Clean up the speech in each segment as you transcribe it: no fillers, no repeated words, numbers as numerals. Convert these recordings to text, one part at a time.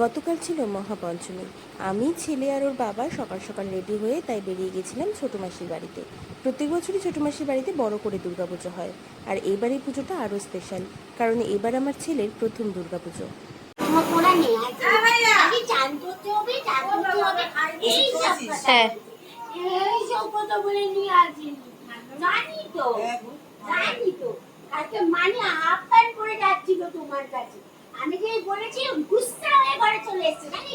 গতকাল ছিল মহাপঞ্চমী। আমি, ছেলে আর ওর বাবা সকাল সকাল রেডি হয়ে তাই বেরিয়ে গেছিলাম ছোটো মাসির বাড়িতে। প্রত্যেক বছরই ছোটো মাসির বাড়িতে বড় করে দুর্গাপুজো হয়, আর এবার এই পুজোটা আরও স্পেশাল, কারণ এবার আমার ছেলের প্রথম দুর্গাপুজো। হ্যাঁ, মানে আহ্বান করে যাচ্ছিল তোমার কাছে। আমি যে বলেছি গুস্সা হয়ে ঘরে চলে এসেছে জানি।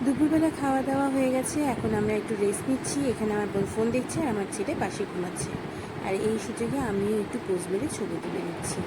দুপুরবেলা খাওয়া দাওয়া হয়ে গেছে, এখন আমরা একটু রেস্ট নিচ্ছি। এখানে আমার বোন ফোন দেখছে আর আমার ছেলে পাশে ঘুমাচ্ছে, আর এই সুযোগে আমিও একটু পোজ মেরে ছবি তুলে নিচ্ছি।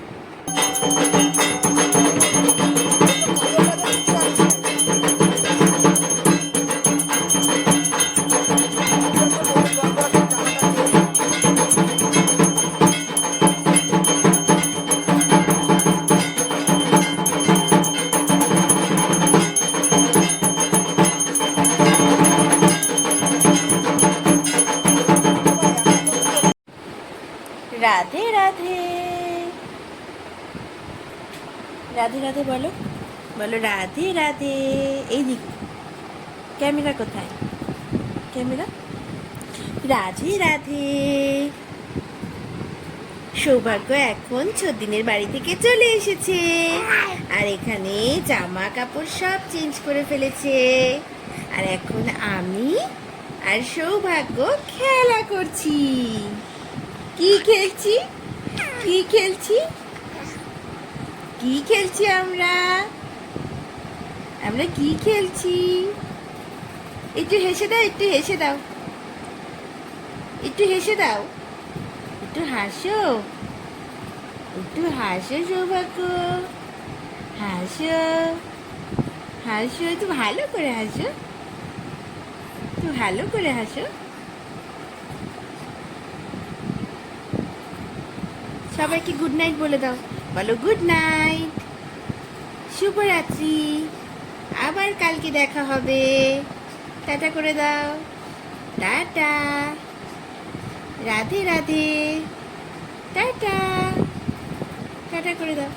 রাধে রাধে, রাধে রাধে বলো, বলো রাধে রাধে। এই দিক ক্যামেরা কোথায়, ক্যামেরা। রাধে রাধে। সৌভাগ্য এখন 6 দিনের বাড়ি থেকে চলে এসেছে, আর এখানে জামা কাপড় সব চেঞ্জ করে ফেলেছে, আর এখন আমি আর সৌভাগ্য খেলা করছি। কি খেলছি, কি খেলছি, কি খেলছি আমরা, আমরা কি খেলছি? একটু হেসে দাও, একটু হেসে দাও, একটু হেসে দাও, একটু হাসো, একটু হাসো সৌভাগ্য, হাসো, হাসো, একটু ভালো করে হাসো, একটু ভালো করে হাসো। সবাইকে গুড নাইট বলে দাও, বলো গুড নাইট, শুভরাত্রি, আবার কালকে দেখা হবে। টাটা করে দাও, tata, Radhe Radhe, tata, tata করে দাও।